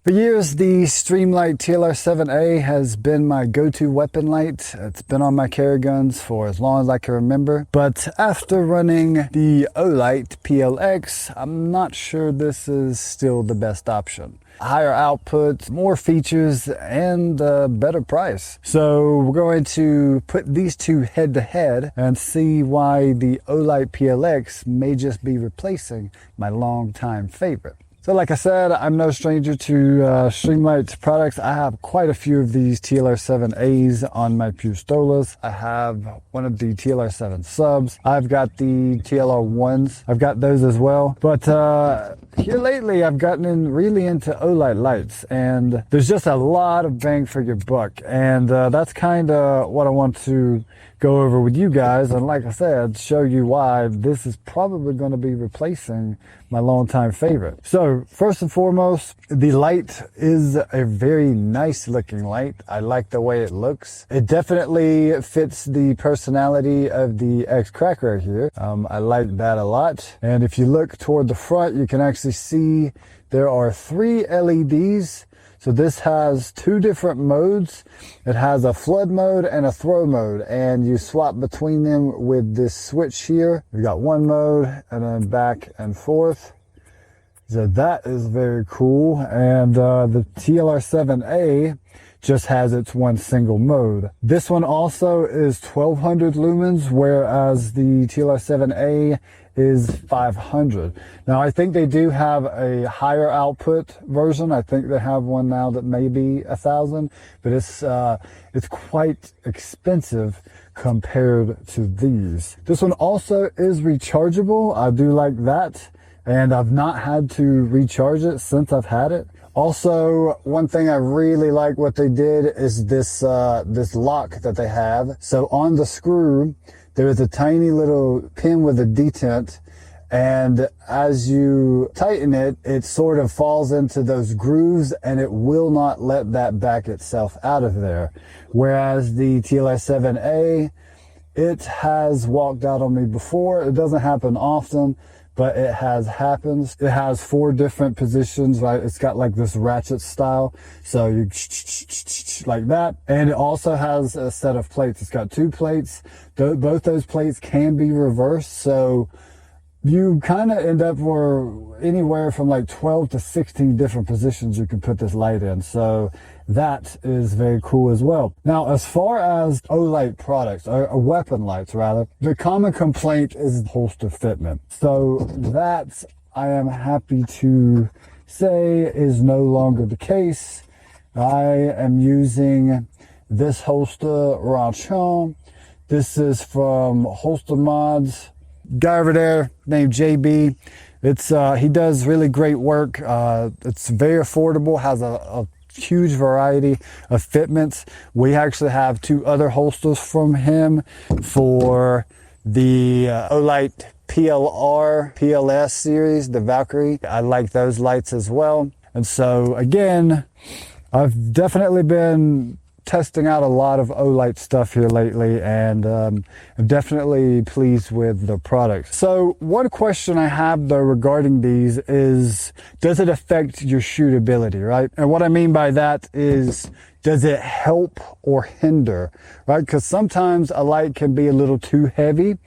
For years, the Streamlight TLR7A has been my go-to weapon light. It's been on my carry guns for as long as I can remember. But after running the Olight PLX, I'm not sure this is still the best option. Higher output, more features, and a better price. So we're going to put these two head to head and see why the Olight PLX may just be replacing my longtime favorite. So like I said, I'm no stranger to Streamlight products. I have quite a few of these TLR7As on my Pistolas. I have one of the TLR7 subs. I've got the TLR1s. I've got those as well. But here lately, I've gotten really into Olight lights, and there's just a lot of bang for your buck. And that's kind of what I want to go over with you guys, and like I said, show you why this is probably going to be replacing my longtime favorite. So first and foremost, the light is a very nice looking light. I like the way it looks. It definitely fits the personality of the X-Crack right here. I like that a lot. And if you look toward the front, you can actually see there are 3 LEDs. So this has 2 different modes. It has a flood mode and a throw mode, and you swap between them with this switch here. You've got one mode and then back and forth. So that is very cool. And the TLR7A just has its one single mode. This one also is 1200 lumens, whereas the TLR7A is 500. Now I think they do have a higher output version. I think they have one now that may be 1000, but it's quite expensive compared to these. This one also is rechargeable. I do like that, and I've not had to recharge it since I've had it. Also, one thing I really like what they did is this this lock that they have. So on the screw, there is a tiny little pin with a detent, and as you tighten it, it sort of falls into those grooves and it will not let that back itself out of there. Whereas the TLR7A, it has walked out on me before. It doesn't happen often, but it has happened. It has 4 different positions, right? It's got like this ratchet style. So you like that. And it also has a set of plates. It's got 2 plates. Both those plates can be reversed. So you kind of end up with anywhere from like 12 to 16 different positions you can put this light in. So that is very cool as well. Now, as far as Olight products, or weapon lights rather, the common complaint is holster fitment. So that, I am happy to say, is no longer the case. I am using this holster Ranchon. This is from Holster Mods. Guy over there named JB. He does really great work. It's very affordable, has a huge variety of fitments. We actually have 2 other holsters from him for the Olight PLR, PLS series, the Valkyrie. I like those lights as well. And so again, I've definitely been testing out a lot of Olight stuff here lately, and I'm definitely pleased with the products. So one question I have though regarding these is, does it affect your shootability, right? And what I mean by that is, does it help or hinder, right? Because sometimes a light can be a little too heavy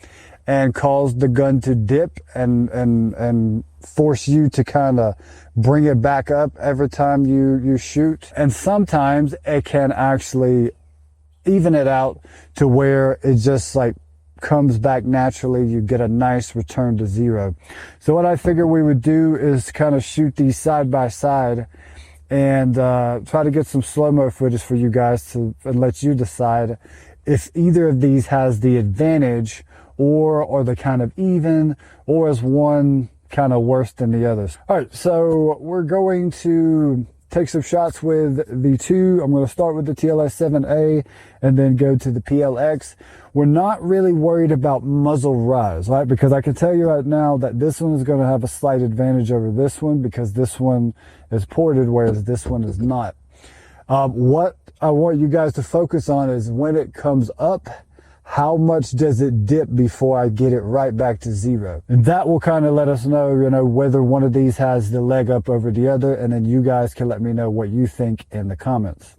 and cause the gun to dip and force you to kind of bring it back up every time you shoot. And sometimes it can actually even it out to where it just like comes back naturally. You get a nice return to 0. So what I figured we would do is kind of shoot these side by side and try to get some slow-mo footage for you guys and let you decide if either of these has the advantage, or the kind of even, or is one kind of worse than the others. All right, so we're going to take some shots with the 2. I'm going to start with the TLR7A and then go to the PLX. We're not really worried about muzzle rise, right? Because I can tell you right now that this one is going to have a slight advantage over this one because this one is ported, whereas this one is not. What I want you guys to focus on is when it comes up, how much does it dip before I get it right back to 0? And that will kind of let us know, you know, whether one of these has the leg up over the other, and then you guys can let me know what you think in the comments.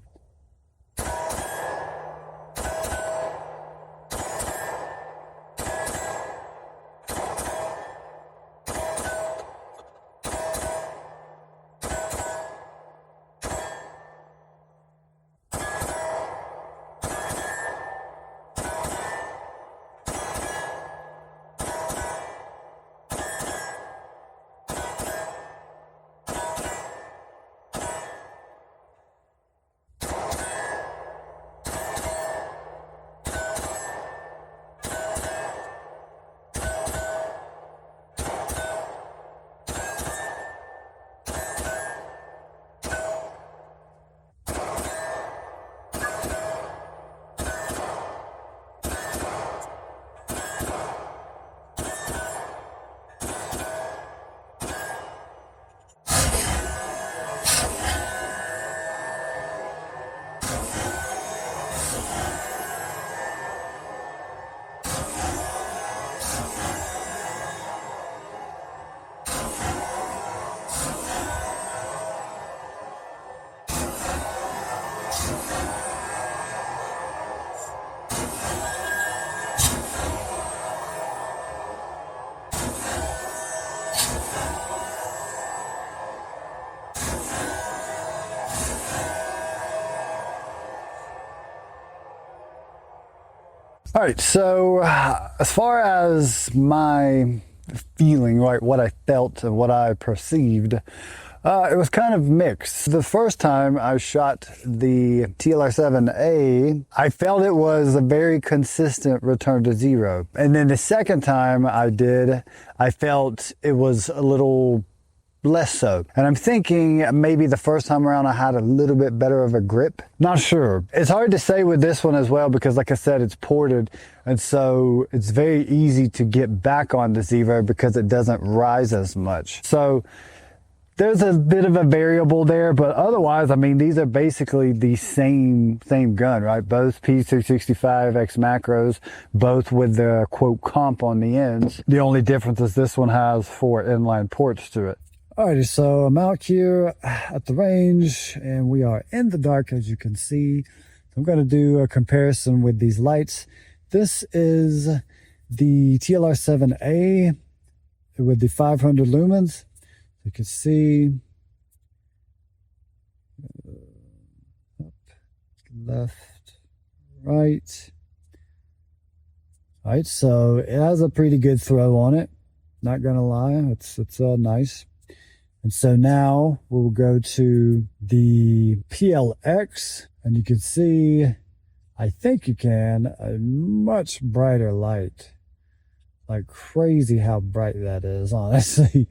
All right, so as far as my feeling, right, what I felt and what I perceived, it was kind of mixed. The first time I shot the TLR7A, I felt it was a very consistent return to 0. And then the second time I did, I felt it was a little less so. And I'm thinking maybe the first time around I had a little bit better of a grip. Not sure. It's hard to say with this one as well because, like I said, it's ported, and so it's very easy to get back on the 0 because it doesn't rise as much. So there's a bit of a variable there, but otherwise, I mean, these are basically the same gun, right? Both P365X macros, both with the quote comp on the ends. The only difference is this one has 4 inline ports to it. Alrighty, so I'm out here at the range and we are in the dark, as you can see. I'm going to do a comparison with these lights. This is the TLR7A with the 500 lumens. You can see up, left, right. All right, so it has a pretty good throw on it. Not gonna lie, it's nice. And so now we'll go to the PLX, and you can see, I think you can, a much brighter light. Like crazy how bright that is, honestly.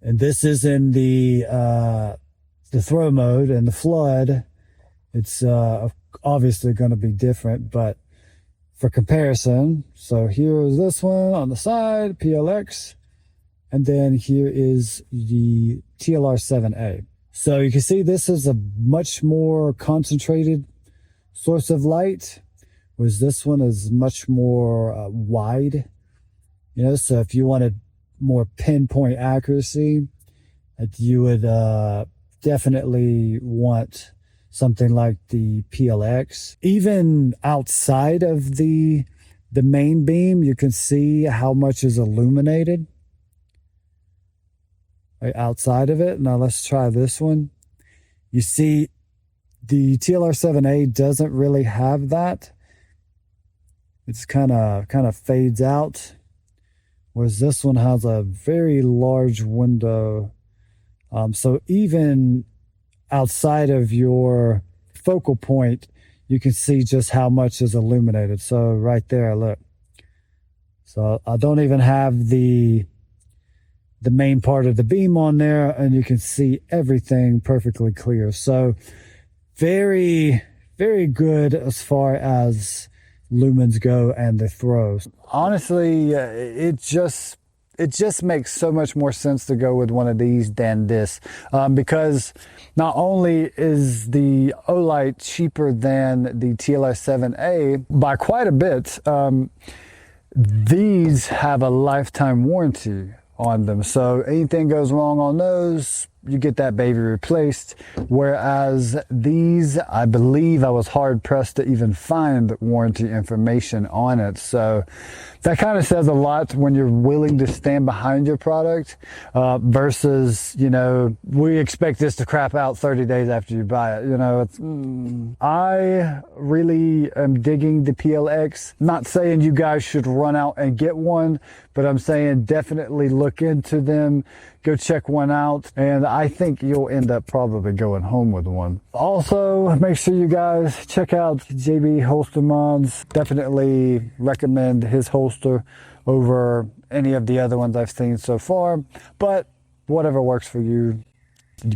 And this is in the throw mode, and the flood, it's obviously going to be different, but for comparison, so here is this one on the side, PLX, and then here is the TLR7A. So you can see this is a much more concentrated source of light, whereas this one is much more wide. You know, so if you wanted more pinpoint accuracy, you would definitely want something like the PLX. Even outside of the main beam, you can see how much is illuminated right outside of it. Now let's try this one. You see the TLR7A doesn't really have that. It's kind of fades out, whereas this one has a very large window. So even outside of your focal point, you can see just how much is illuminated. So right there, look. So I don't even have the main part of the beam on there, and you can see everything perfectly clear. So very, very good as far as lumens go and the throws. Honestly, it it just makes so much more sense to go with one of these than this, because not only is the Olight cheaper than the TLR7A by quite a bit, these have a lifetime warranty on them. So anything goes wrong on those, you get that baby replaced. Whereas these, I believe I was hard pressed to even find warranty information on it. So that kind of says a lot when you're willing to stand behind your product, versus, you know, we expect this to crap out 30 days after you buy it. You know, it's, I really am digging the PLX. Not saying you guys should run out and get one, but I'm saying definitely look into them, go check one out, and I think you'll end up probably going home with one. Also, make sure you guys check out JB Holster Mods. Definitely recommend his holster over any of the other ones I've seen so far, but whatever works for you,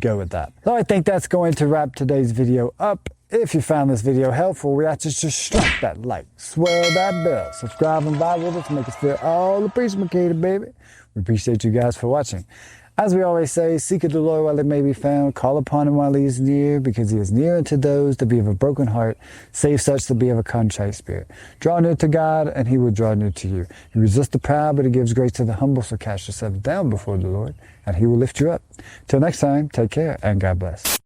go with that. So I think that's going to wrap today's video up. If you found this video helpful, we ask you to just strike that like, swirl that bell, subscribe and vibe with us, make us feel all appreciated, baby. We appreciate you guys for watching. As we always say, seek the Lord while he may be found, call upon him while he is near, because he is near unto those that be of a broken heart, save such that be of a contrite spirit. Draw near to God, and he will draw near to you. He resists the proud, but he gives grace to the humble, so cast yourself down before the Lord, and he will lift you up. Till next time, take care, and God bless.